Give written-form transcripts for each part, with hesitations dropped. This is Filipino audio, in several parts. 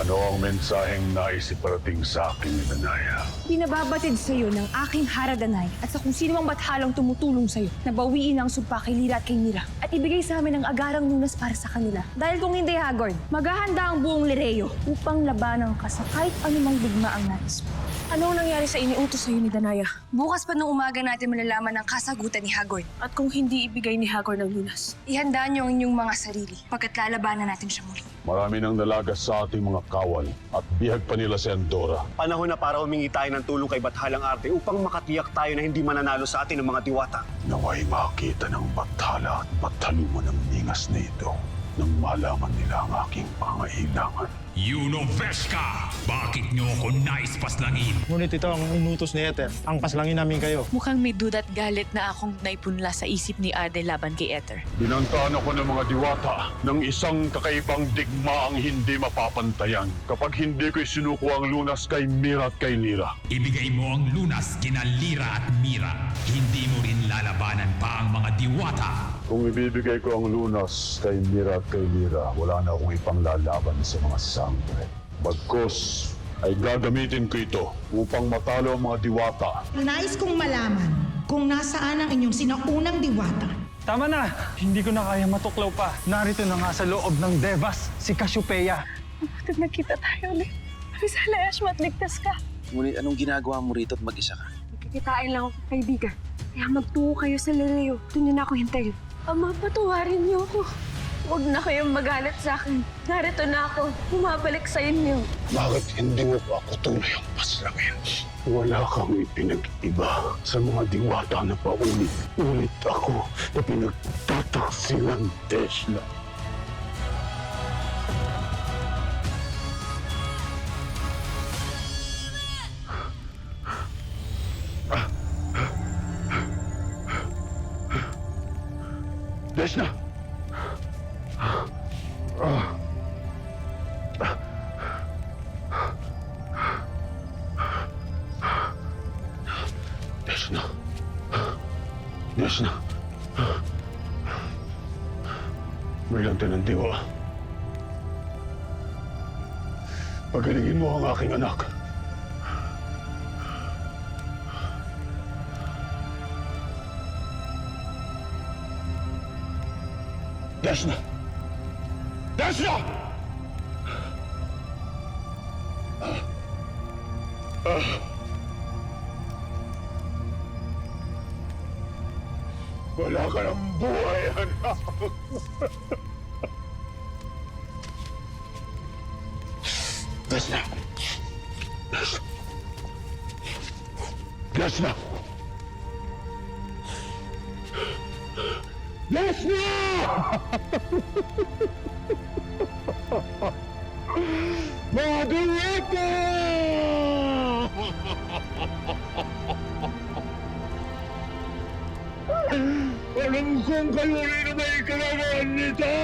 Ano ang mensaheng nais iparating sa akin ni Danaya? Binababatid sa iyo ng aking haradanay at sa kung sino mang bathalang tumutulong sa iyo na bawiin ang sumpa kay Lira at kay Mira at ibigay sa amin ang agarang lunas para sa kanila. Dahil kung hindi, Hagord, maghahanda ang buong Lireo upang labanan ka sa kahit anumang digma ang nais mo. Ano ang nangyari sa iniutos sa iyo ni Danaya? Bukas pa nung umaga natin malalaman ang kasagutan ni Hagord. At kung hindi ibigay ni Hagord ang lunas, ihanda niyo ang inyong mga sarili pagkat lalabanan natin siya muli. Marami nang nalagas sa ating mga kawal at bihag pa nila si Andorra. Panahon na para humingi tayo ng tulong kay Bathalang Arte upang makatiyak tayo na hindi mananalo sa atin ng mga diwata. Naway makita ng Bathala at Bataluman ang ningas na ito nang malaman nila ang aking pangailangan. Yuno Veshka! Bakit nyo ako nais paslangin? Ngunit ito ang inutos ni Ether. Ang paslangin namin kayo. Mukhang may duda't galit na akong naipunla sa isip ni Arde laban kay Ether. Binantaan ako ng mga diwata ng isang kakaibang digma ang hindi mapapantayan kapag hindi ko isinuko ang lunas kay Mira at kay Lira. Ibigay mo ang lunas kina Lira at Mira. Hindi mo rin lalabanan pa ang mga diwata. Kung ibibigay ko ang lunas kay Mira at kay Lira, wala na akong ipanglalaban sa mga sangre. Bagkus ay gagamitin ko ito upang matalo ang mga diwata. Nais kong malaman kung nasaan ang inyong sinaunang diwata. Tama na! Hindi ko na kaya matuklaw pa. Narito na nga sa loob ng Devas, si Cassiopeia. Bakit nagkita tayo ulit? Sana Ashmat, ligtas ka. Ngunit anong ginagawa mo rito at mag-isa ka? Magkikitain lang ako, kaibigan. Kaya magtungo kayo sa Lireo. Doon niyo na ako hintayin. Ama, patawarin niyo ako. Huwag na kayong magalit sa akin. Narito na ako. Bumabalik sa inyo. Bakit hindi mo pa ako tunay ang paslangin? Wala kang ipinag-iba sa mga diwata na paulit-ulit ako na pinagtataksilan, Tesla. Desna! Desna! Desna! Brilante ng diwa. Pagalingin mo ang aking anak. Desna! Desna! Wala ka ng buhay, anak! Desna! Desna! Desna! Desna! Mga diwata! Alam kong kayo rin na may kalaman nito!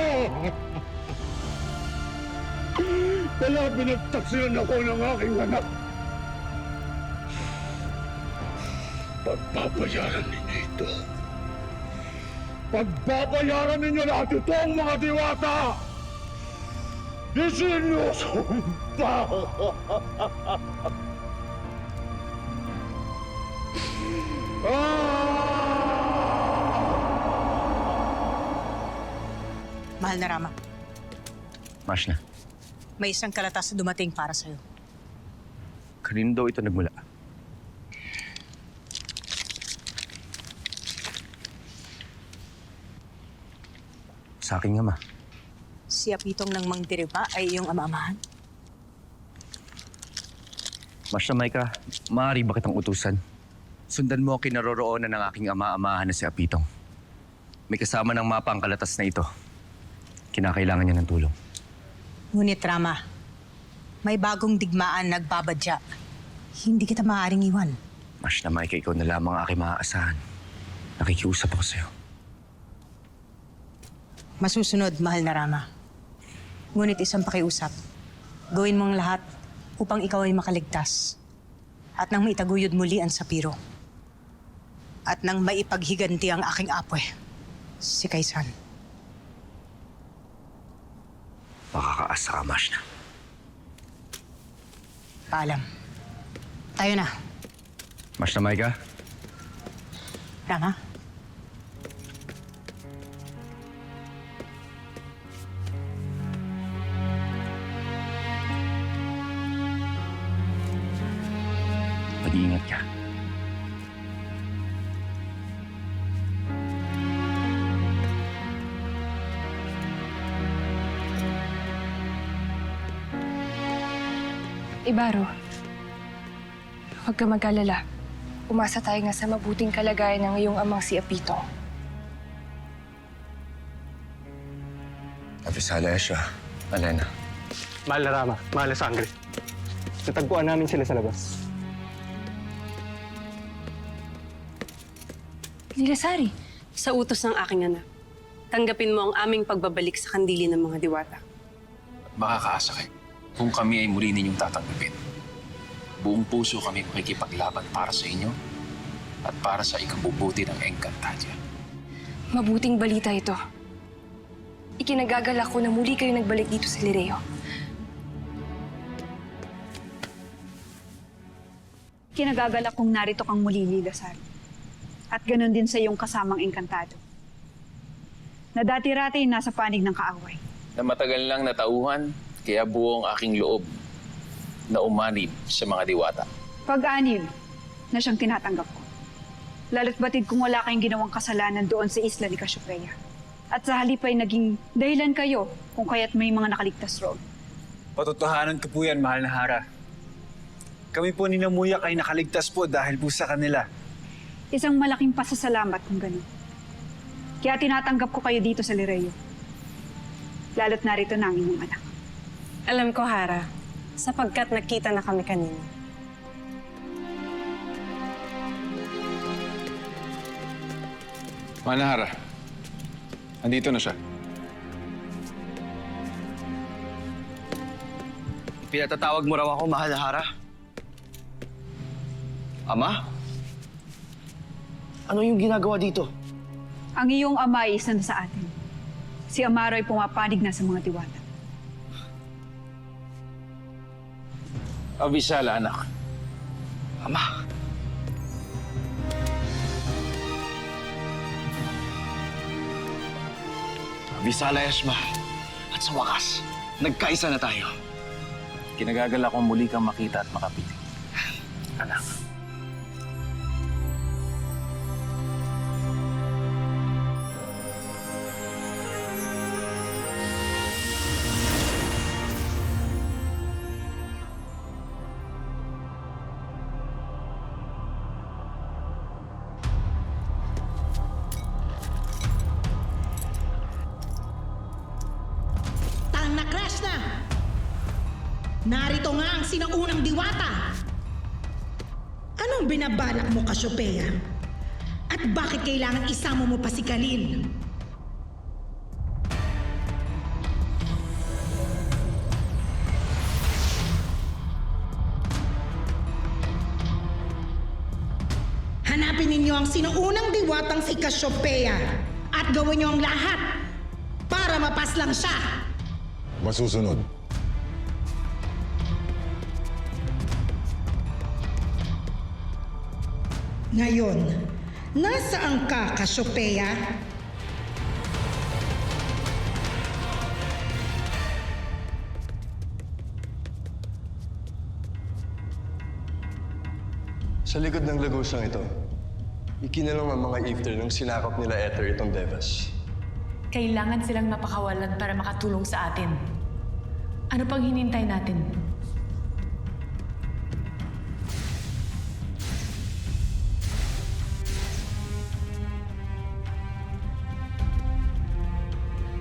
Kaya pinagtaksilan ako ng aking anak. Pagbabayaran ninyo ito. Pagbabayaran ninyo lahat ito ang mga diwata! Isinusumpa! Mahal na Rama, Mashna, may isang kalatas na dumating para sa'yo. kanino daw ito nagmula? Sa aking ama. Si Apitong ng Mangdiriba ay iyong ama-amahan. Mashna Maika, maaari ba kitang utusan? Sundan mo ang kinaroroonan ng aking ama-amahan na si Apitong. May kasama ng mapa ang kalatas na ito. Kinakailangan niya ng tulong. Ngunit Rama, may bagong digmaan nagbabadya. Hindi kita maaaring iwan. Mashna Maika, ikaw na lamang ang aking maaasahan. Nakikiusap ako sa'yo. Masusunod, mahal na Rama. Ngunit isang pakiusap. Gawin mo ang lahat upang ikaw ay makaligtas. At nang maitaguyod muli ang Sapiro. At nang maipaghiganti ang aking apoy, si Kaisan. Makakaasa ka, Mashna. Paalam. Tayo na. Mas na Maika? Rama? Mag-iingat ka. Ibaro, huwag ka mag-alala. Umasa tayo nga sa mabuting kalagayan ng iyong amang si Apito. Avisala siya. Alena. Mahal na Rama, mahal na Sangre. Natagpuan namin sila sa labas. Lilasari, Sa utos ng aking anak, tanggapin mo ang aming pagbabalik sa kandili ng mga diwata. Makakaasa kayo kung kami ay muli ninyong tatanggapin. Buong puso kami makikipaglaban para sa inyo at para sa ikabubuti ng Encantadia. mabuting balita ito. Ikinagagalak ko na muli kayo nagbalik dito sa Lireo. Kinagagalak kong narito kang muli, Lilasari. At ganun din sa iyong kasamang engkantado. Na dati-rati nasa panig ng kaaway. Na matagal lang natauhan, kaya buong aking loob na umanib sa mga diwata. Pag-anib na siyang tinatanggap ko. Lalo't batid kung wala kayong ginawang kasalanan doon sa isla ni Cassiopeia. At sa halip ay naging dahilan kayo kung kaya't may mga nakaligtas roon. Patotohanan ko po yan, mahal na Hara. Kami po ni Namuyak ay nakaligtas po dahil po sa kanila. Isang malaking pasasalamat kung ganun. Kaya tinatanggap ko kayo dito sa Lireo. Lalo't narito na ang inyong anak. Alam ko, Hara, sapagkat nakita na kami kanina. Manahara, andito na siya. Pinatatawag mo raw ako, mahal na Hara? Ama? Ano yung ginagawa dito? Ang iyong ama ay isa na sa atin. Si Amaro ay pumapanig na sa mga diwata. Avisala, anak. Ama? Visala Esma. At sa wakas, nagkaisa na tayo. Kinagagalak kong muli kang makita at makapiling. Anak. Krishna! Narito nga ang sinaunang diwata. Anong binabalak mo, Cassiopeia? At bakit kailangan isama mo pa si Khalil? Hanapin ninyo ang sinaunang diwatang si Cassiopeia at gawin niyo ang lahat para mapaslang siya. Masusunod. Ngayon, nasaan ka, Cassiopeia? Sa likod ng lagusang ito, ikinulong ang mga Ifter nung sinakop nila Ether itong Devas. Kailangan silang mapakawalan para makatulong sa atin. Ano pang hinintay natin?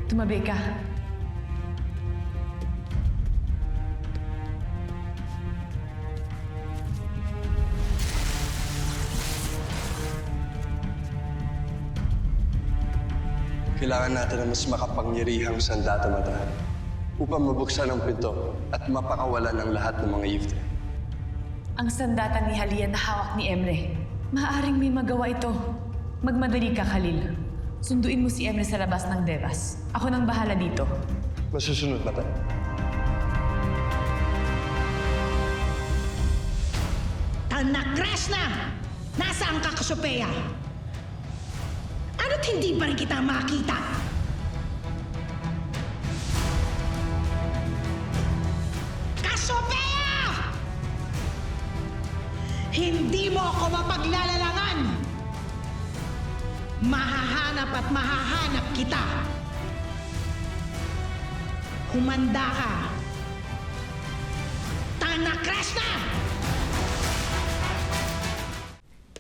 Tumabi ka. Kailangan natin ng mas makapangyarihang sandata mata upang mabuksan ang pinto at mapakawalan ang lahat ng mga Ifter. Ang sandata ni Halia na hawak ni Emre. Maaaring may magawa ito. Magmadali ka, Khalil. Sunduin mo si Emre sa labas ng Devas. Ako nang bahala dito. Masusunod ba tayo? Na-crash na! Nasaan ka, Cassiopeia? Ano't hindi pa rin kita makita? Cassiopeia! Hindi mo ako mapaglalalangan! Mahahanap at mahahanap kita! Humanda ka! Na-crash na!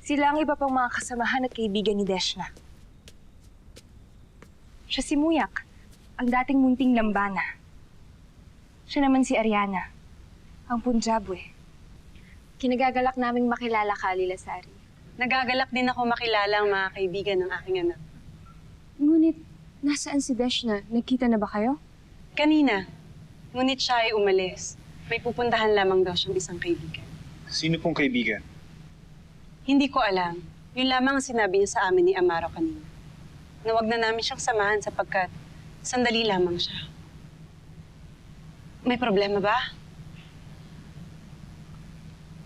Sila ang iba pang mga kasamahan at kaibigan ni Deshna. Siya si Muyak, ang dating munting lambana. Siya naman si Ariana, ang Punjabwe. Kinagagalak naming makilala ka, Lilasari. Nagagalak din ako makilala ang mga kaibigan ng aking anak. Ngunit, nasaan si Deshna? Nagkita na ba kayo? Kanina, ngunit siya ay umalis. May pupuntahan lamang daw siyang isang kaibigan. Sino pong kaibigan? Hindi ko alam. Yun lamang ang sinabi niya sa amin ni Amaro kanina. Na wag na namin siyang samahan sapagkat sandali lamang siya. May problema ba?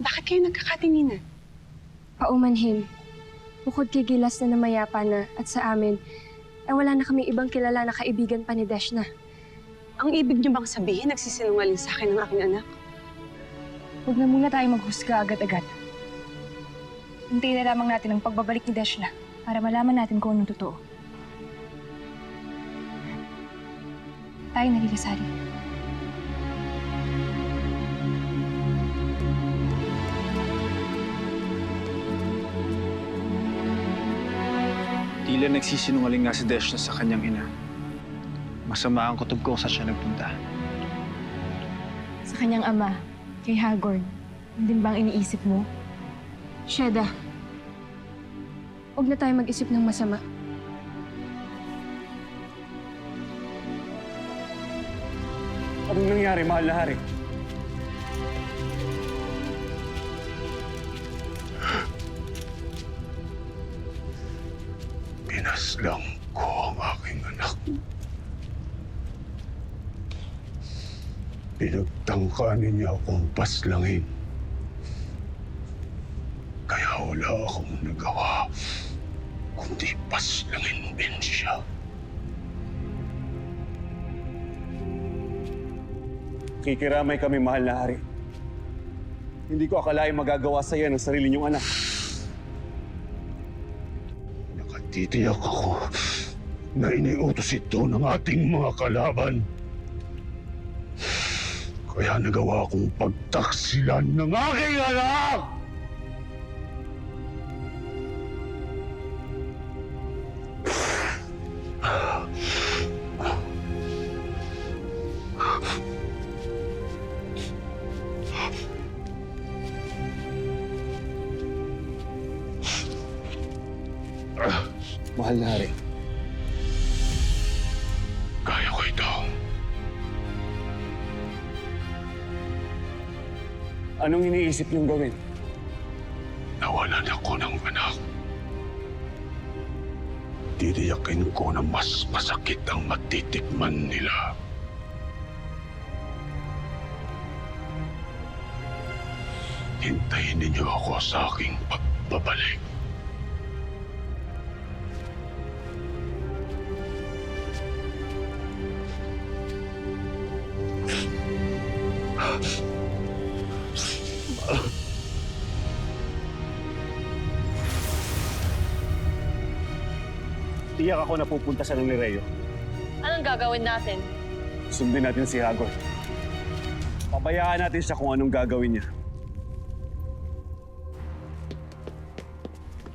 Bakit kayo nagkakatinginan? Paumanhin. Bukod kay Gilas na namayapa na at sa amin, ay wala na kami ibang kilala na kaibigan pa ni Deshna. Ang ibig niyo bang sabihin nagsisinungaling sa akin ng aking anak? Huwag na muna tayo maghusga agad-agad. Hintayin na lamang natin ang pagbabalik ni Deshna para malaman natin kung anong totoo. Tayo na, Lilasari. Tila nagsisinungaling nga si Deshna sa kanyang ina. Masama ang kutob ko kung saan siya nagpunta. Sa kanyang ama, kay Hagorn, yun din bang iniisip mo? Sheda, huwag na tayo mag-isip ng masama. Anong nangyari, mahal na hari? Pinaslang ko ang aking anak. Pinagtangkaan niya akong paslangin. Kaya wala akong nagawa, kundi paslangin din siya. Kikiramay kami, mahal na hari. Hindi ko akalain magagawa sa iyo ng sarili niyong anak. Nakatitiyak ako na iniutos ito ng ating mga kalaban. Kaya nagawa akong pagtaksilan ng aking anak! Mahal na hari. Kaya ko ito. Anong iniisip niyong gawin? Nawalan ako ng anak. Titiyakin ko na mas masakit ang matitikman nila. Hintayin ninyo ako sa aking pagbabalik. Tiyak ako na pupunta sa ng Lireo. Anong gagawin natin? Sundin natin si Hagorn. Pabayaan natin siya kung anong gagawin niya.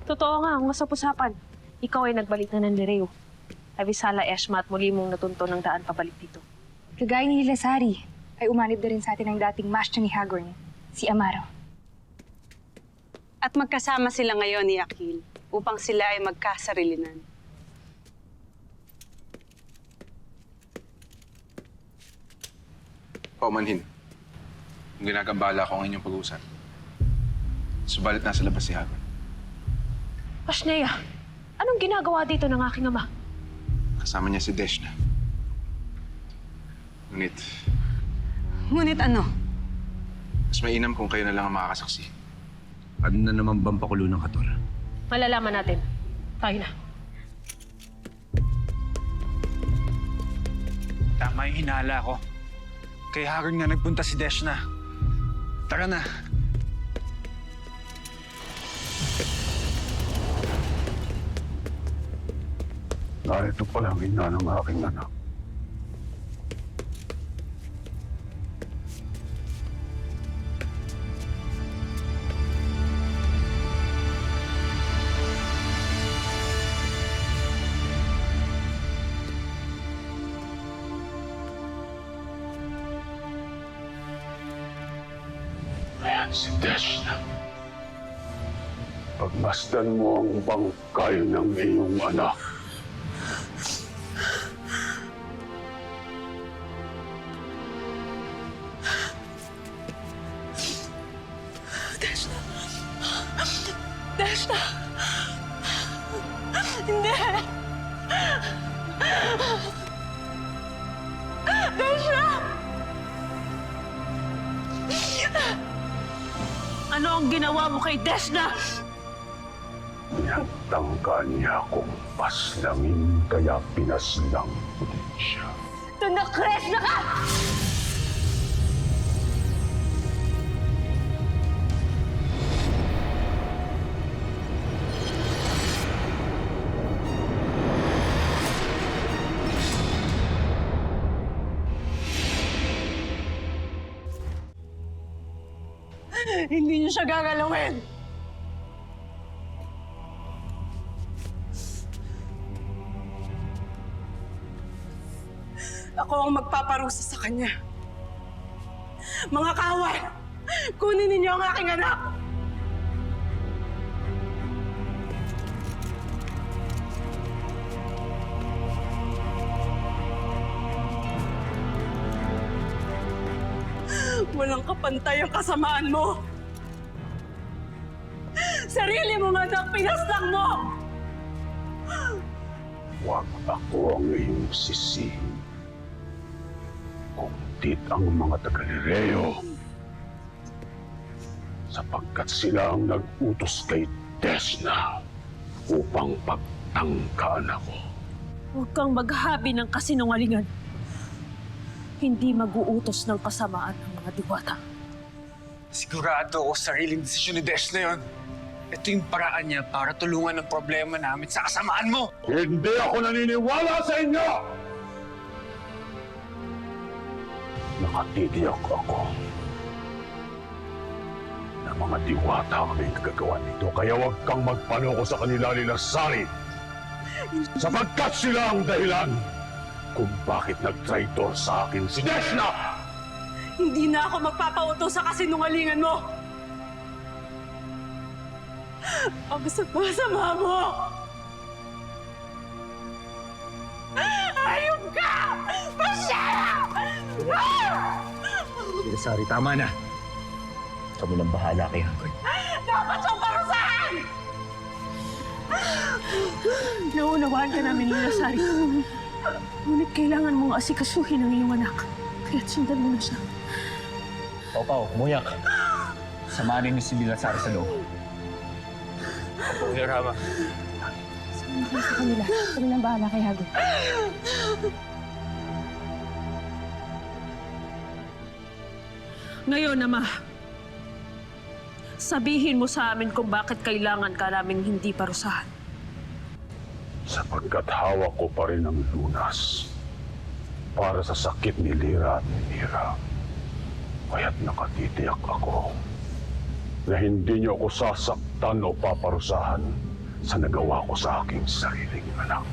Totoo nga, ang masapusapan. Ikaw ay nagbalik na ng Lireo. Avisala Eshma at muli mong natunto ng daan pabalik dito. Kagaya ni Lilasari, ay umanib na rin sa atin ang dating master ni Hagorn, si Amaro. At magkasama sila ngayon ni Akil upang sila ay magkasarilinan. Paumanhin. Kung ginagambala ko ang inyong pag-uusap. Subalit nasa labas si Hagorn. Ashneya, anong ginagawa dito ng aking ama? Kasama niya si Deshna. Ngunit ano? Mas mainam kung kayo na lang ang makakasaksi. Ano na naman bang pakulo ng Hator? Malalaman natin. Tayo na. Tama yung hinala ko. Kay Harold nga nagpunta si Deshna. Tara na. Narito pala ang ina ng aking anak. Ayan si Deshna. Pagmasdan mo ang bangkay ng iyong anak. Deshna! Hindi! Deshna! Ano ang ginawa mo kay Deshna? Tangka niya akong paslangin, kaya pinaslang ko din siya. Tunakres na ka! Hindi niyo siya gagalawin! Ako ang magpaparusa sa kanya. Mga kawal, kunin ninyo ang aking anak! Walang kapantay ang kasamaan mo. Sarili mong anak, pinaslang mo! Huwag ako ang iyong sisihin. Kundit ang mga taga-Lireo. Sapagkat sila ang nag-utos kay Deshna upang pagtangkaan ako. Huwag kang maghabi ng kasinungalingan. Hindi mag-uutos ng kasamaan ng mga diwata. Sigurado ako sariling desisyon ni Deshna yun. Ito yung paraan niya para tulungan ang problema namin sa kasamaan mo! Hindi ako naniniwala sa inyo! Nakatitiyak ako na mga diwata kami gagawa nito, kaya huwag kang magpaloko sa kanila ni Sari. Sapagkat sila ang dahilan kung bakit nag-traitor sa akin si Deshna! Hindi na ako magpapautos sa kasinungalingan mo! Ang sama mo! Ayun ka! Pasyala! Sari, tama na. Kami nang bahala kay Hagoy. Dapat siyang parusahan! Naunawaan ka namin, Lilasari. Ngunit kailangan mong asikasuhin ang iyong anak. Kaya't sundan mo na siya. Pau, Muyak. Samanin niyo si Lilasari sa loob. Kuya Rama. Sumunod ka sa kanila. Kami nang bahala kay Hagoy. Ngayon, Ama, sabihin mo sa amin kung bakit kailangan ka namin hindi parusahan. Sapagkat hawak ko pa rin ang lunas para sa sakit ni Lira at ni Mira. Kaya't nakatitiyak ako na hindi niyo ako sasaktan o paparusahan sa nagawa ko sa aking sariling anak.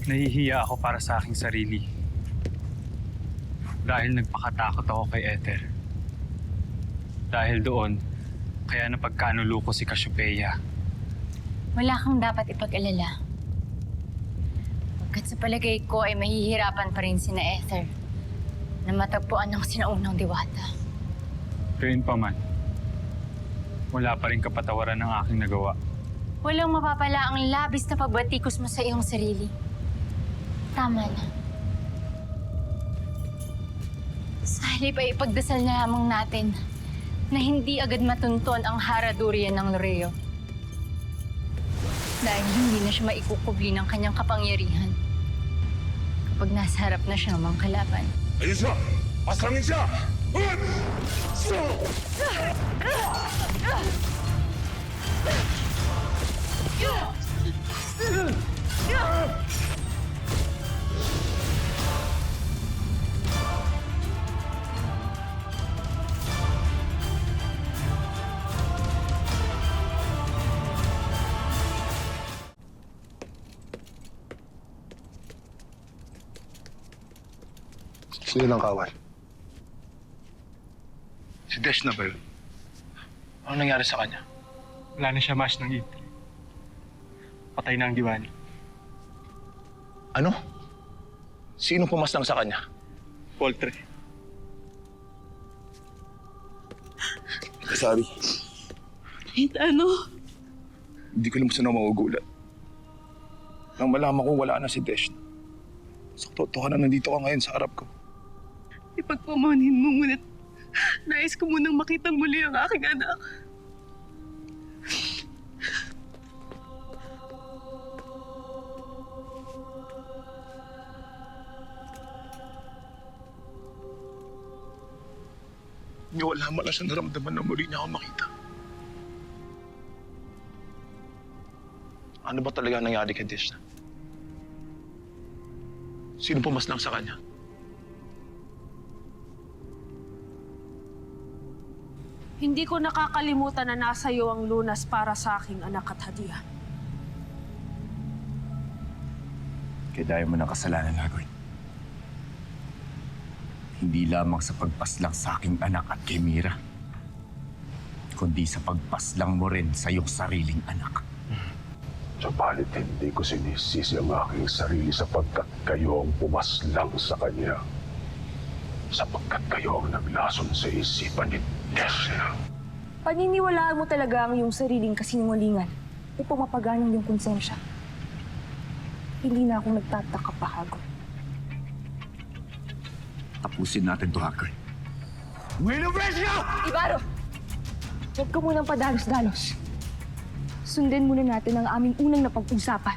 Nahihiya ako para sa aking sarili. Dahil nagpakatakot ako kay Ether. Dahil doon, kaya napagkanulo ko si Cassiopeia. Wala kang dapat ipag-alala. At sa palagay ko ay mahihirapan pa rin sina Ether na matagpuan ng sinaunang diwata. Gayun pa man, wala pa rin kapatawaran ng aking nagawa. Walang mapapala ang labis na pagbatikos mo sa iyong sarili. Tama na. Sa halip ay ipagdasal na lamang natin na hindi agad matunton ang haradurian ng Loreo. Dahil hindi na siya maikukubli ng kanyang kapangyarihan kapag nasa harap na siya ng mga kalaban. Ayun siya! Paslangin siya! Sino ng kawal? Si Desh na ba yun? Ano nangyari sa kanya? Wala na siya mas ng Ether. Patay na ang diwani. Ano? Sino pumaslang sa kanya? Poltre. Sabi. Ano? Hindi ko alam saan ako magugulat. Nang malaman ko wala na si Desh. Sa totohanan nandito ka ngayon sa harap ko. Ipagpamanin mo, ngunit nais ko munang makitang muli ang aking anak. Hindi wala man lang siya naramdaman na muli niya ako makita. Ano ba talaga nangyari kay Desh? Sino pumaslang sa kanya? Hindi ko nakakalimutan na nasa iyo ang lunas para sa aking anak at hadiah. Kaya dahil mo ng kasalanan, Hagrid. Hindi lamang sa pagpaslang sa aking anak at kay Mira, kundi sa pagpaslang mo rin sa iyong sariling anak. Subalit hindi ko sinisisi ang aking sarili sapagkat kayo ang pumaslang sa kanya. Sapagkat kayo ang naglason sa isipan ni Desna. Paniniwalaan mo talaga ang iyong sariling kasinungalingan upang mapagana ang iyong konsensya. Hindi na ako nagtataka pa, Hagrid. Tapusin natin to, Hagrid. Ibaro! Huwag ka munang padalos-dalos. Sundin muna natin ang aming unang napag-usapan.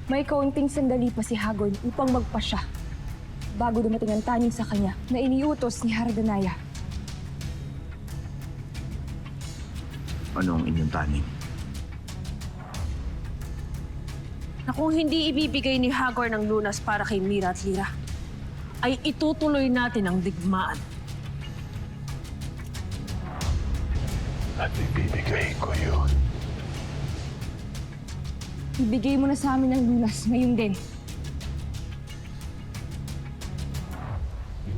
May kaunting sandali pa si Hagrid upang magpasya bago dumating ang taning sa kanya na iniutos ni Haradanaya. Ano ang inyong taning? Na kung hindi ibibigay ni Hagor ng lunas para kay Mira at Lyra, ay itutuloy natin ang digmaan. At ibibigay ko yun. Ibigay mo na sa amin ang lunas ngayon din.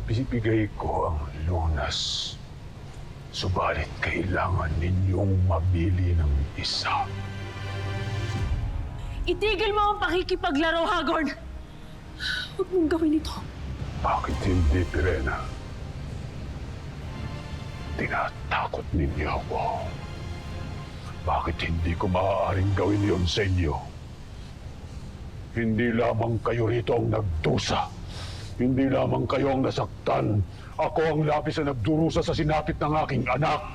Ibibigay ko ang lunas. Subalit kailangan ninyong mabili ng isa. Itigil mo ang pakikipaglaro, Hagorn! Huwag mong gawin ito. Bakit hindi, Pirena? Tinatakot ninyo ako. Bakit hindi ko maaaring gawin yon sa inyo? Hindi lamang kayo rito ang nagdusa. Hindi lamang kayo ang nasaktan. Ako ang labis na nagdurusa sa sinapit ng aking anak.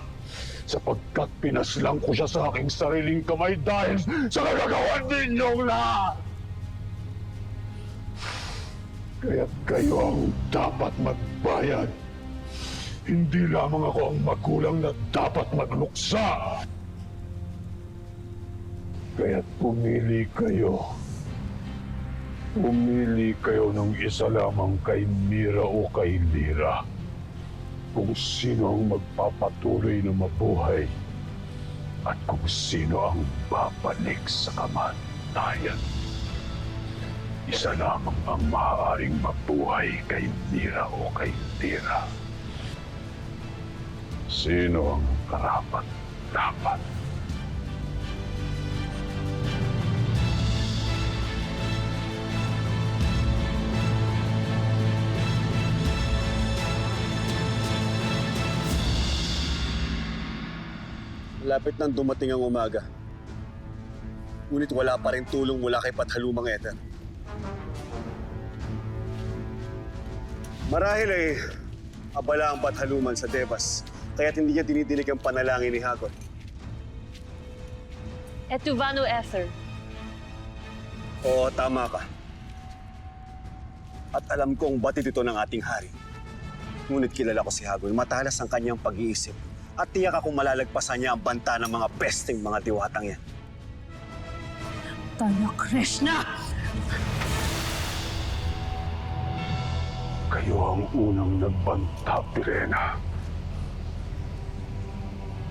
Sapagkat pinaslang ko siya sa aking sariling kamay dahil sa kagagawan ninyong lahat. Kaya't kayo ang dapat magbayad. Hindi lamang ako ang magulang na dapat magluksa. Kaya't pumili kayo. Pumili kayo ng isa lamang kay Mira o kay Lyra. Kung sino ang magpapatuloy na mabuhay at kung sino ang babalik sa kamatayan. Isa lamang ang maaaring mabuhay kay Mira o kay Lyra. Sino ang karapat-dapat? Malapit nang dumating ang umaga. Ngunit wala pa rin tulong mula kay Pathalumang Ether. Marahil ay abala ang Pathaluman sa Devas, kaya't hindi niya dinidinig ang panalangin ni Hagon. Etuvano Ether. Oo, tama ka. At alam kong batid ito ng ating hari. Ngunit kilala ko si Hagon, matalas ang kanyang pag-iisip. At tiyak akong malalagpasan niya ang banta ng mga pesting mga diwatang yan. Tanya Krishna! Kayo ang unang nagbanta, Pirena.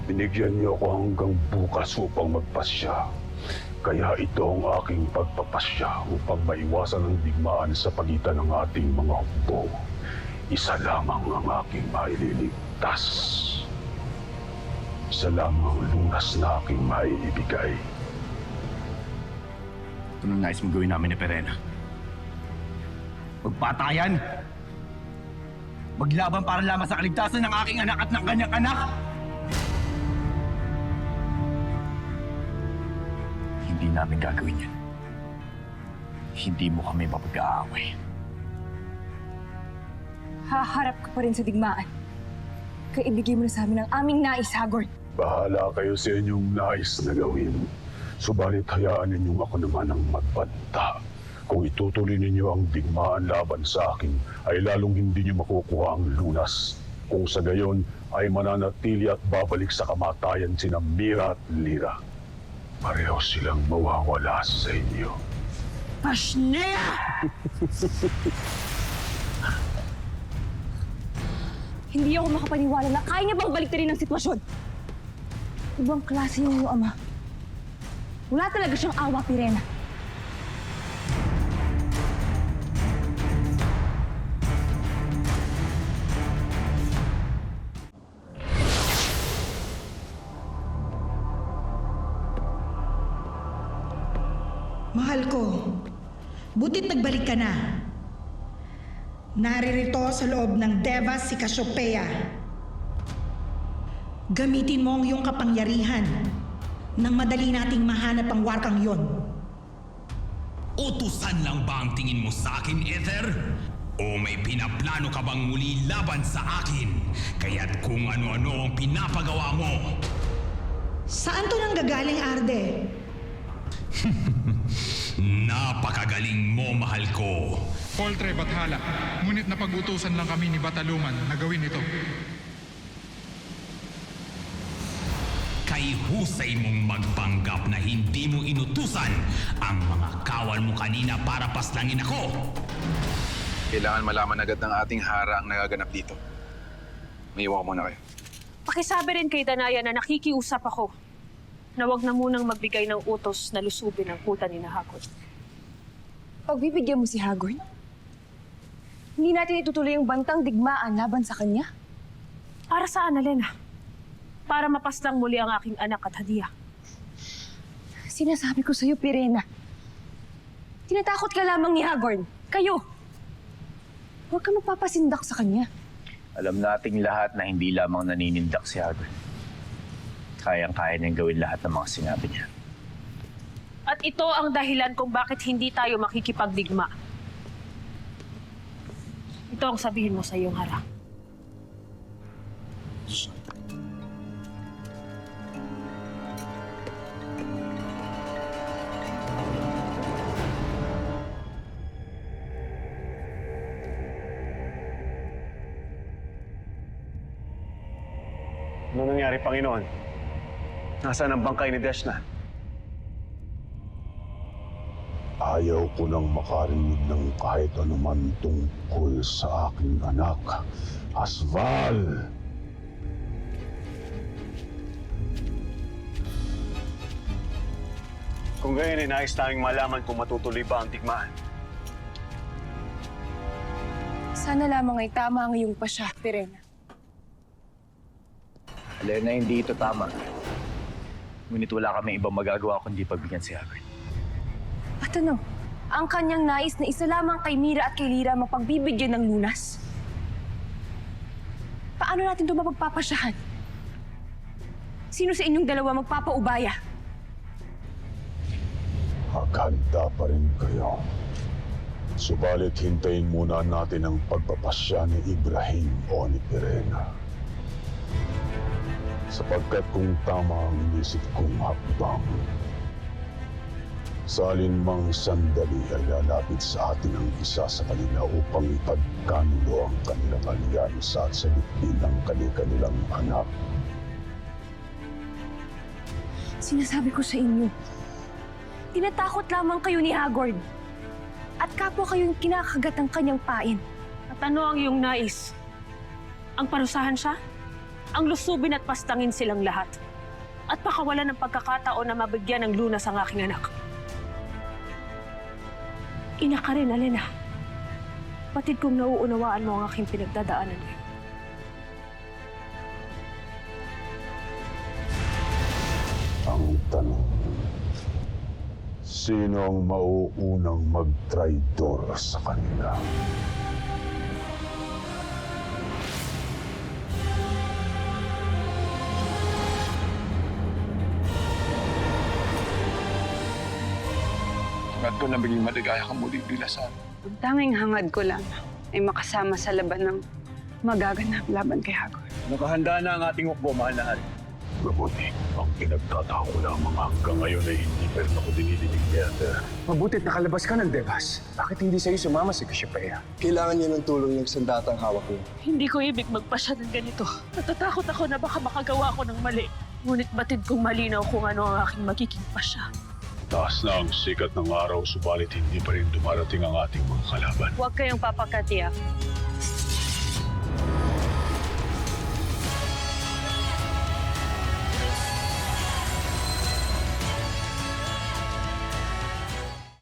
Binigyan niyo ako hanggang bukas upang magpasya. Kaya ito ang aking pagpapasya upang maiwasan ang digmaan sa pagitan ng ating mga hukbo. Isa lamang ang aking maililigtas. Isa lamang lunas na aking maibigay. Ito nang nais mong gawin namin ni Pirena. Magpatayan! Maglaban para lamang sa kaligtasan ng aking anak at ng kanyang anak! Hindi namin gagawin yan. Hindi mo kami mapag-aaway. Haharap ka pa rin sa digmaan. Kaya ibigay mo na sa amin ang aming nais, Hagorn. Bahala kayo sa inyong nais na gawin. Subalit hayaan ninyong ako naman ang magbanta. Kung itutuloy ninyo ang digmaan laban sa akin, ay lalong hindi niyo makukuha ang lunas. Kung sa gayon, ay mananatili at babalik sa kamatayan sina Mira at Lira. Pareho silang mawawala sa inyo. Pashnea! Hindi ako makapaniwala na kaya niya bang baliktarin ang sitwasyon. Ibang klase niya yung ama. Wala talaga siyang awa, Pirena. Mahal ko, butit nagbalik ka na. Naririto sa loob ng Devas si Cassiopeia. Gamitin mo ang iyong kapangyarihan nang madali nating mahanap ang warkang yon. Utusan lang ba ang tingin mo sa akin, Ether? O may pinaplano ka bang muli laban sa akin? Kaya't kung ano-ano ang pinapagawa mo. Saan to nang gagaling, Arde? Napakagaling mo, mahal ko. Poltre, Bathala. Ngunit napag-utusan lang kami ni Bataluman na gawin ito. Kay husay mong magpanggap na hindi mo inutusan ang mga kawal mo kanina para paslangin ako. Kailangan malaman agad ng ating hara ang nagaganap dito. May iwan ko muna kayo. Pakisabi rin kay Danaya na nakikiusap ako na wag na munang magbigay ng utos na lusubin ang kuta ni Hagorn. Pagbibigyan mo si Hagorn? Hindi natin itutuloy yung bantang digmaan laban sa kanya? Para saan, Alena? Para mapaslang muli ang aking anak at Hadia. Sinasabi ko sa'yo, Pirena. Tinatakot ka lamang ni Hagorn. Kayo! Huwag ka magpapasindak sa kanya. Alam nating lahat na hindi lamang naninindak si Hagorn. Kayang-kaya niyang gawin lahat ng mga sinabi niya. At ito ang dahilan kung bakit hindi tayo makikipagdigma. Ito ang sabihin mo sa iyong harap. Ano nangyari, Panginoon? Nasaan ang bangkay ni Deshna? Ayaw ko nang makarinig ng kahit anuman tungkol sa aking anak, Asval. Kung gayon ay nais naming malaman kung matutuloy ba ang digmaan. Sana lamang ay tama ang iyong pasya, Pirena. Alena, hindi ito tama. Ngunit wala kami ibang magagawa kundi pagbigyan si Hagorn. At ano, ang kanyang nais na isa lamang kay Mira at kay Lira mapagbibigyan ng lunas? Paano natin ito mapagpapasyahan? Sino sa inyong dalawa magpapaubaya? Maghanda pa rin kayo. Subalit hintayin muna natin ang pagpapasya ni Ibrahim o ni Pirena. Sapagkat kung tama ang inisip kong hakbang, sa alinmang sandali ay lalapit sa atin ang isa sa kanila upang ipagkanulo ang kanilang alyansa at salipin ang kanilang anak. Sinasabi ko sa inyo, tinatakot lamang kayo ni Hagord. At kapwa kayong kinakagat ng kanyang pain. At ano ang iyong nais? Ang parusahan siya? Ang lusubin at pastangin silang lahat? At pakawalan ng pagkakataon na mabigyan ng lunas ang aking anak? Ina ka rin, Alena. Batid kong nauunawaan mo ang aking pinagdadaanan ngayon. Ang tanong, sino ang mauunang magtraidor sa kanila? Hangad ko na maging maligaya ka muli bila sa amin. Ang tanging hangad ko lang ay makasama sa laban ng magaganap laban kay Hagord. Nakahanda na ang ating hukbo, mahal na hari. Mabuti, ang pinagtataka ko lamang hanggang ngayon ay hindi pa rin ako dinidinig ni Ether. Mabuti't nakalabas ka ng Devas. Bakit hindi sa'yo sumama si Cassiopeia? Kailangan niya ng tulong ng sandatang hawak niya. Hindi ko ibig magpasya ng ganito. Natatakot ako na baka makagawa ko ng mali. Ngunit batid kong malinaw kung ano ang aking magiging pasya. Taas na ang sikat ng araw, subalit hindi pa rin dumarating ang ating mga kalaban. Huwag kayong papakatiyak.